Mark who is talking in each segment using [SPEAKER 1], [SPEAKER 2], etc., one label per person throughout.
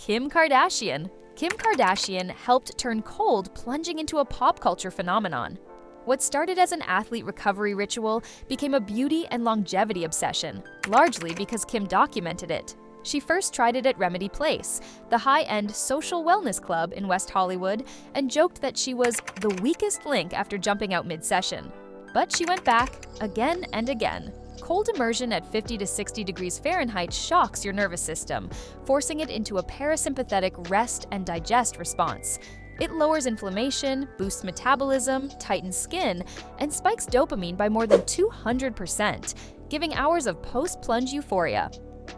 [SPEAKER 1] Kim Kardashian. Kim Kardashian helped turn cold plunging into a pop culture phenomenon. What started as an athlete recovery ritual became a beauty and longevity obsession, largely because Kim documented it. She first tried it at Remedy Place, the high-end social wellness club in West Hollywood, and joked that she was the weakest link after jumping out mid-session. But she went back again and again. Cold immersion at 50 to 60 degrees Fahrenheit shocks your nervous system, forcing it into a parasympathetic rest and digest response. It lowers inflammation, boosts metabolism, tightens skin, and spikes dopamine by more than 200%, giving hours of post-plunge euphoria.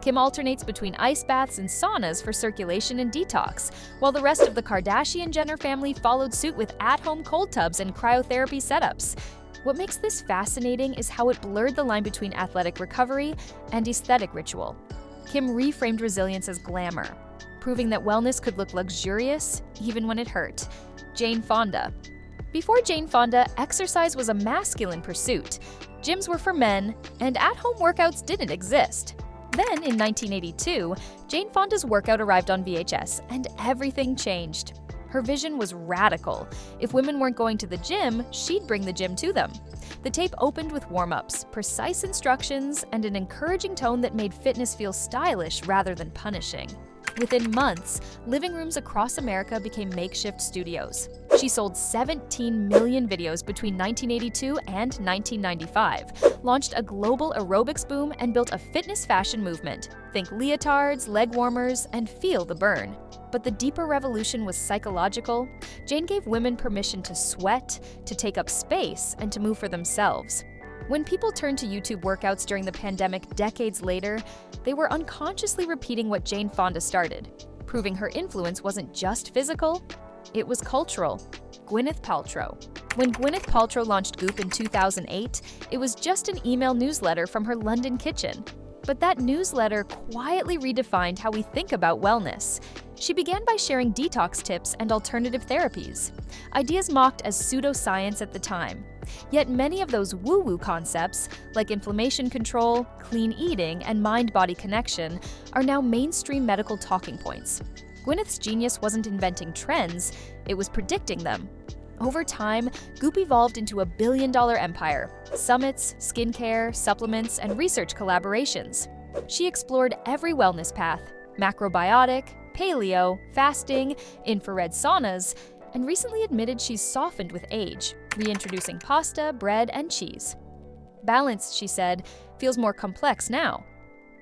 [SPEAKER 1] Kim alternates between ice baths and saunas for circulation and detox, while the rest of the Kardashian-Jenner family followed suit with at-home cold tubs and cryotherapy setups. What makes this fascinating is how it blurred the line between athletic recovery and aesthetic ritual. Kim reframed resilience as glamour, proving that wellness could look luxurious even when it hurt. Jane Fonda. Before Jane Fonda, exercise was a masculine pursuit. Gyms were for men, and at-home workouts didn't exist. Then, in 1982, Jane Fonda's workout arrived on VHS, and everything changed. Her vision was radical. If women weren't going to the gym, she'd bring the gym to them. The tape opened with warm-ups, precise instructions, and an encouraging tone that made fitness feel stylish rather than punishing. Within months, living rooms across America became makeshift studios. She sold 17 million videos between 1982 and 1995, launched a global aerobics boom, and built a fitness fashion movement. Think leotards, leg warmers, and feel the burn. But the deeper revolution was psychological. Jane gave women permission to sweat, to take up space, and to move for themselves. When people turned to YouTube workouts during the pandemic decades later, they were unconsciously repeating what Jane Fonda started, proving her influence wasn't just physical, it was cultural. Gwyneth Paltrow. When Gwyneth Paltrow launched Goop in 2008, it was just an email newsletter from her London kitchen. But that newsletter quietly redefined how we think about wellness. She began by sharing detox tips and alternative therapies, ideas mocked as pseudoscience at the time. Yet many of those woo-woo concepts, like inflammation control, clean eating, and mind-body connection, are now mainstream medical talking points. Gwyneth's genius wasn't inventing trends, it was predicting them. Over time, Goop evolved into a billion-dollar empire: summits, skincare, supplements, and research collaborations. She explored every wellness path: macrobiotic, paleo, fasting, infrared saunas, and recently admitted she's softened with age, reintroducing pasta, bread, and cheese. Balance, she said, feels more complex now.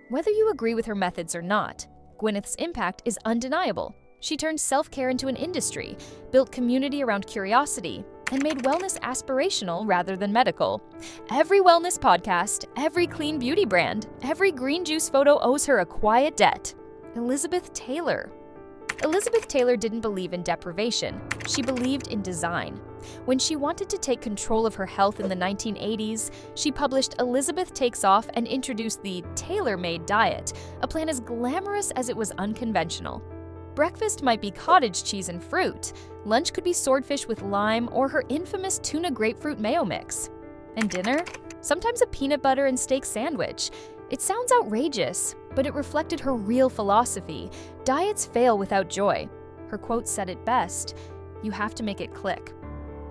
[SPEAKER 1] Whether you agree with her methods or not, Gwyneth's impact is undeniable. She turned self-care into an industry, built community around curiosity, and made wellness aspirational rather than medical. Every wellness podcast, every clean beauty brand, every green juice photo owes her a quiet debt. Elizabeth Taylor. Elizabeth Taylor didn't believe in deprivation. She believed in design. When she wanted to take control of her health in the 1980s, she published Elizabeth Takes Off and introduced the tailor-made diet, a plan as glamorous as it was unconventional. Breakfast might be cottage cheese and fruit. Lunch could be swordfish with lime or her infamous tuna grapefruit mayo mix. And dinner? Sometimes a peanut butter and steak sandwich. It sounds outrageous, but it reflected her real philosophy. Diets fail without joy. Her quote said it best: "You have to make it click."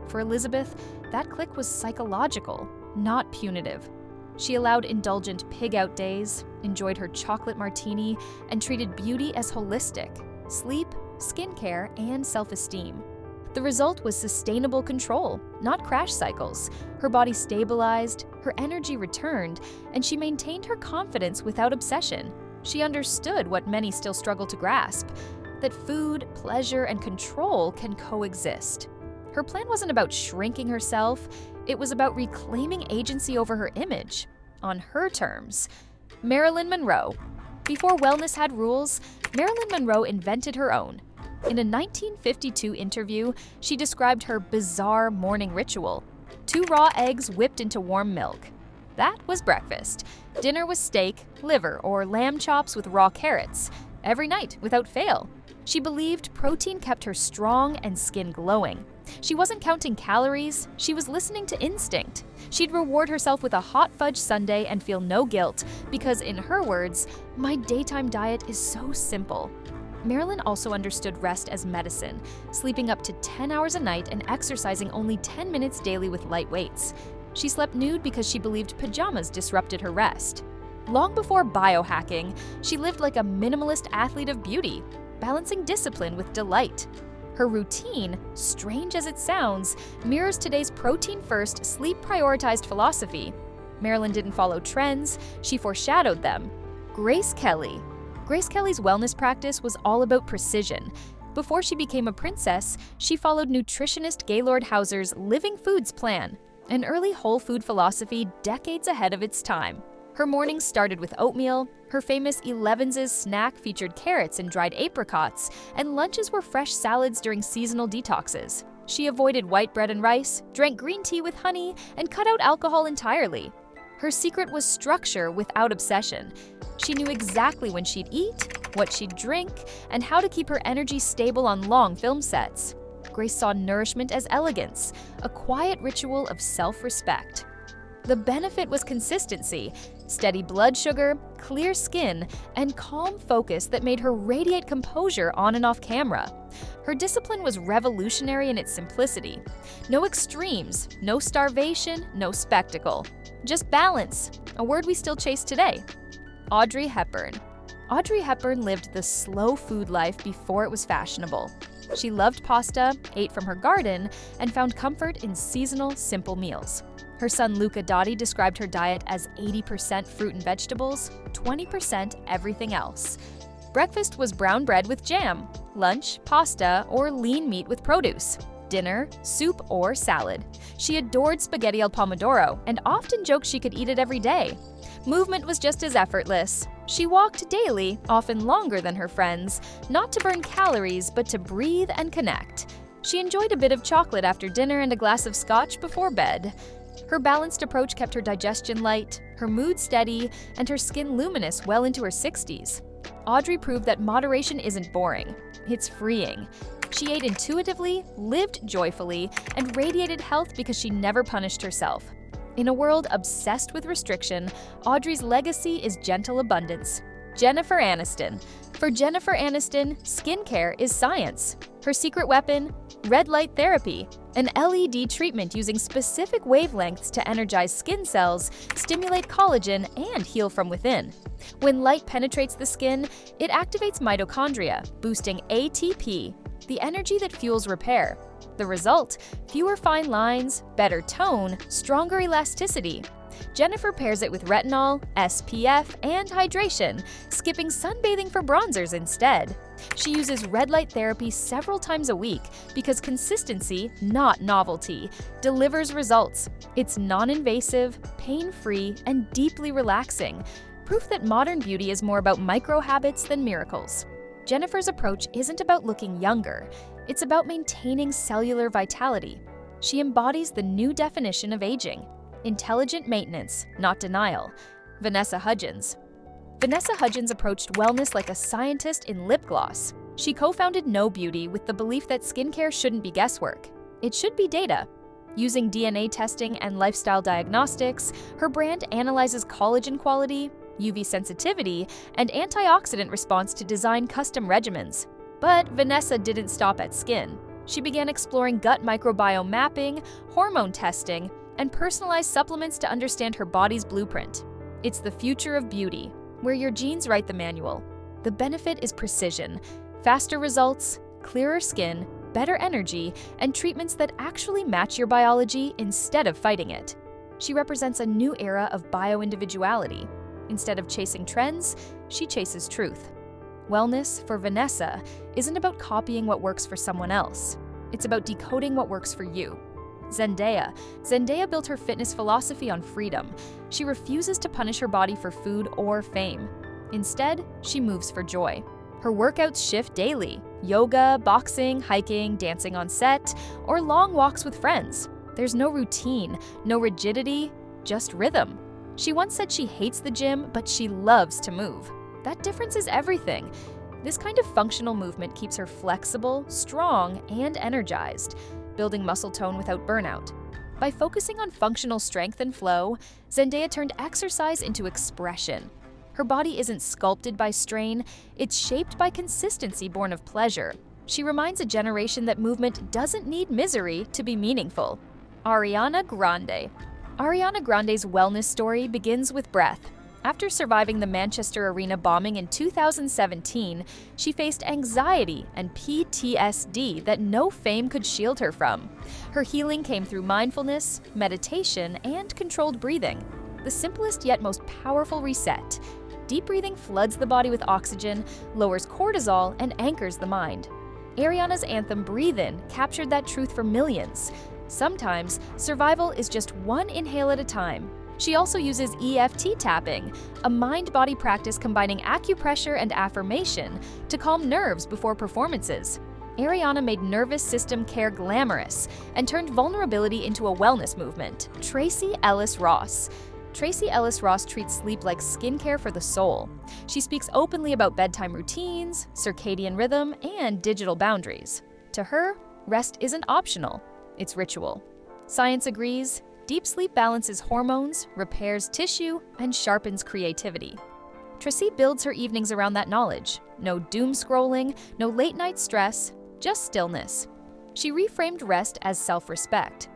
[SPEAKER 1] For Elizabeth, that click was psychological, not punitive. She allowed indulgent pig-out days, enjoyed her chocolate martini, and treated beauty as holistic: sleep, skincare, and self-esteem. The result was sustainable control, not crash cycles. Her body stabilized, her energy returned, and she maintained her confidence without obsession. She understood what many still struggle to grasp: that food, pleasure, and control can coexist. Her plan wasn't about shrinking herself, it was about reclaiming agency over her image, on her terms. Marilyn Monroe. Before wellness had rules, Marilyn Monroe invented her own. In a 1952 interview, she described her bizarre morning ritual: 2 raw eggs whipped into warm milk. That was breakfast. Dinner was steak, liver, or lamb chops with raw carrots. Every night, without fail. She believed protein kept her strong and skin glowing. She wasn't counting calories, she was listening to instinct. She'd reward herself with a hot fudge sundae and feel no guilt, because in her words, "My daytime diet is so simple." Marilyn also understood rest as medicine, sleeping up to 10 hours a night and exercising only 10 minutes daily with light weights. She slept nude because she believed pajamas disrupted her rest. Long before biohacking, she lived like a minimalist athlete of beauty, balancing discipline with delight. Her routine, strange as it sounds, mirrors today's protein-first, sleep-prioritized philosophy. Marilyn didn't follow trends, she foreshadowed them. Grace Kelly. Grace Kelly's wellness practice was all about precision. Before she became a princess, she followed nutritionist Gaylord Hauser's Living Foods plan, an early whole food philosophy decades ahead of its time. Her mornings started with oatmeal, her famous Eleven's snack featured carrots and dried apricots, and lunches were fresh salads during seasonal detoxes. She avoided white bread and rice, drank green tea with honey, and cut out alcohol entirely. Her secret was structure without obsession. She knew exactly when she'd eat, what she'd drink, and how to keep her energy stable on long film sets. Grace saw nourishment as elegance, a quiet ritual of self-respect. The benefit was consistency, steady blood sugar, clear skin, and calm focus that made her radiate composure on and off camera. Her discipline was revolutionary in its simplicity. No extremes, no starvation, no spectacle. Just balance, a word we still chase today. Audrey Hepburn. Audrey Hepburn lived the slow food life before it was fashionable. She loved pasta, ate from her garden, and found comfort in seasonal, simple meals. Her son Luca Dotti described her diet as 80% fruit and vegetables, 20% everything else. Breakfast was brown bread with jam, lunch, pasta, or lean meat with produce, dinner, soup or salad. She adored spaghetti al pomodoro and often joked she could eat it every day. Movement was just as effortless. She walked daily, often longer than her friends, not to burn calories but to breathe and connect. She enjoyed a bit of chocolate after dinner and a glass of scotch before bed. Her balanced approach kept her digestion light, her mood steady, and her skin luminous well into her 60s. Audrey proved that moderation isn't boring, it's freeing. She ate intuitively, lived joyfully, and radiated health because she never punished herself. In a world obsessed with restriction, Audrey's legacy is gentle abundance. Jennifer Aniston. For Jennifer Aniston, skincare is science. Her secret weapon? Red light therapy, an LED treatment using specific wavelengths to energize skin cells, stimulate collagen, and heal from within. When light penetrates the skin, it activates mitochondria, boosting ATP, the energy that fuels repair. The result? Fewer fine lines, better tone, stronger elasticity. Jennifer pairs it with retinol, SPF, and hydration, skipping sunbathing for bronzers instead. She uses red light therapy several times a week because consistency, not novelty, delivers results. It's non-invasive, pain-free, and deeply relaxing, proof that modern beauty is more about micro habits than miracles. Jennifer's approach isn't about looking younger, it's about maintaining cellular vitality. She embodies the new definition of aging. Intelligent maintenance, not denial. Vanessa Hudgens. Vanessa Hudgens approached wellness like a scientist in lip gloss. She co-founded No Beauty with the belief that skincare shouldn't be guesswork. It should be data. Using DNA testing and lifestyle diagnostics, her brand analyzes collagen quality, UV sensitivity, and antioxidant response to design custom regimens. But Vanessa didn't stop at skin. She began exploring gut microbiome mapping, hormone testing, and personalized supplements to understand her body's blueprint. It's the future of beauty, where your genes write the manual. The benefit is precision, faster results, clearer skin, better energy, and treatments that actually match your biology instead of fighting it. She represents a new era of bio-individuality. Instead of chasing trends, she chases truth. Wellness, for Vanessa, isn't about copying what works for someone else. It's about decoding what works for you. Zendaya. Zendaya built her fitness philosophy on freedom. She refuses to punish her body for food or fame. Instead, she moves for joy. Her workouts shift daily: yoga, boxing, hiking, dancing on set, or long walks with friends. There's no routine, no rigidity, just rhythm. She once said she hates the gym, but she loves to move. That difference is everything. This kind of functional movement keeps her flexible, strong, and energized, building muscle tone without burnout. By focusing on functional strength and flow, Zendaya turned exercise into expression. Her body isn't sculpted by strain, it's shaped by consistency born of pleasure. She reminds a generation that movement doesn't need misery to be meaningful. Ariana Grande. Ariana Grande's wellness story begins with breath. After surviving the Manchester Arena bombing in 2017, she faced anxiety and PTSD that no fame could shield her from. Her healing came through mindfulness, meditation, and controlled breathing. The simplest yet most powerful reset. Deep breathing floods the body with oxygen, lowers cortisol, and anchors the mind. Ariana's anthem Breathe In captured that truth for millions. Sometimes, survival is just one inhale at a time. She also uses EFT tapping, a mind-body practice combining acupressure and affirmation to calm nerves before performances. Ariana made nervous system care glamorous and turned vulnerability into a wellness movement. Tracee Ellis Ross. Tracee Ellis Ross treats sleep like skincare for the soul. She speaks openly about bedtime routines, circadian rhythm, and digital boundaries. To her, rest isn't optional, it's ritual. Science agrees, deep sleep balances hormones, repairs tissue, and sharpens creativity. Tracee builds her evenings around that knowledge. No doom scrolling, no late-night stress, just stillness. She reframed rest as self-respect.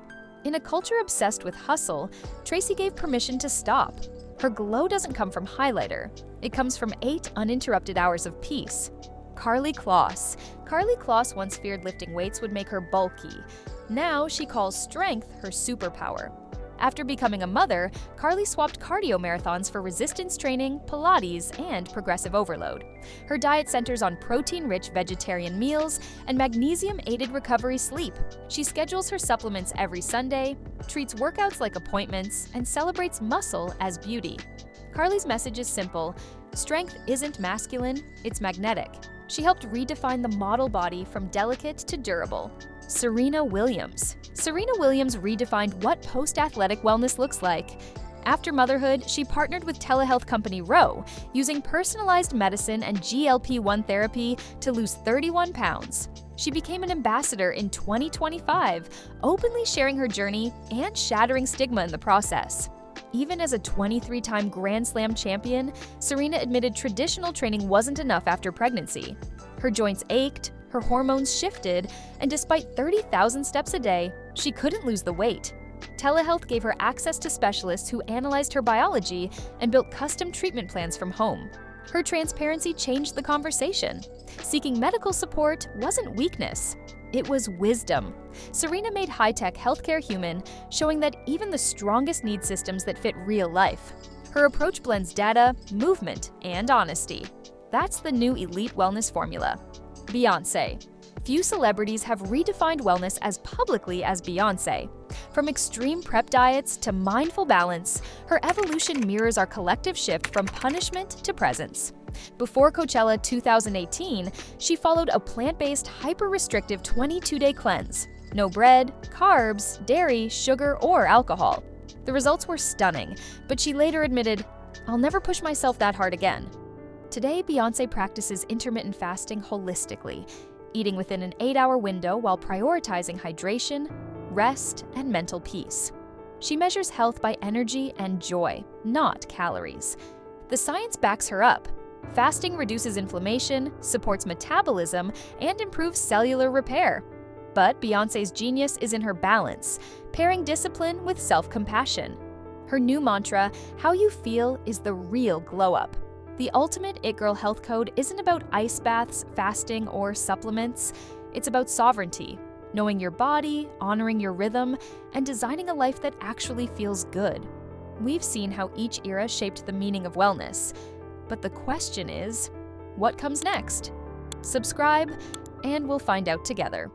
[SPEAKER 1] In a culture obsessed with hustle, Tracee gave permission to stop. Her glow doesn't come from highlighter. It comes from 8 uninterrupted hours of peace. Karlie Kloss. Karlie Kloss once feared lifting weights would make her bulky. Now she calls strength her superpower. After becoming a mother, Karlie swapped cardio marathons for resistance training, Pilates, and progressive overload. Her diet centers on protein-rich vegetarian meals and magnesium-aided recovery sleep. She schedules her supplements every Sunday, treats workouts like appointments, and celebrates muscle as beauty. Karlie's message is simple: strength isn't masculine, it's magnetic. She helped redefine the model body from delicate to durable. Serena Williams. Serena Williams redefined what post-athletic wellness looks like. After motherhood, she partnered with telehealth company Ro, using personalized medicine and GLP-1 therapy to lose 31 pounds. She became an ambassador in 2025, openly sharing her journey and shattering stigma in the process. Even as a 23-time Grand Slam champion, Serena admitted traditional training wasn't enough after pregnancy. Her joints ached, her hormones shifted, and despite 30,000 steps a day, she couldn't lose the weight. Telehealth gave her access to specialists who analyzed her biology and built custom treatment plans from home. Her transparency changed the conversation. Seeking medical support wasn't weakness, it was wisdom. Serena made high-tech healthcare human, showing that even the strongest need systems that fit real life. Her approach blends data, movement, and honesty. That's the new elite wellness formula. Beyoncé. Few celebrities have redefined wellness as publicly as Beyoncé. From extreme prep diets to mindful balance, her evolution mirrors our collective shift from punishment to presence. Before Coachella 2018, she followed a plant-based, hyper-restrictive 22-day cleanse. No bread, carbs, dairy, sugar, or alcohol. The results were stunning, but she later admitted, "I'll never push myself that hard again." Today, Beyoncé practices intermittent fasting holistically, eating within an 8-hour window while prioritizing hydration, rest, and mental peace. She measures health by energy and joy, not calories. The science backs her up. Fasting reduces inflammation, supports metabolism, and improves cellular repair. But Beyoncé's genius is in her balance, pairing discipline with self-compassion. Her new mantra, "How you feel is the real glow-up." The ultimate It Girl health code isn't about ice baths, fasting, or supplements. It's about sovereignty, knowing your body, honoring your rhythm, and designing a life that actually feels good. We've seen how each era shaped the meaning of wellness. But the question is, what comes next? Subscribe, and we'll find out together.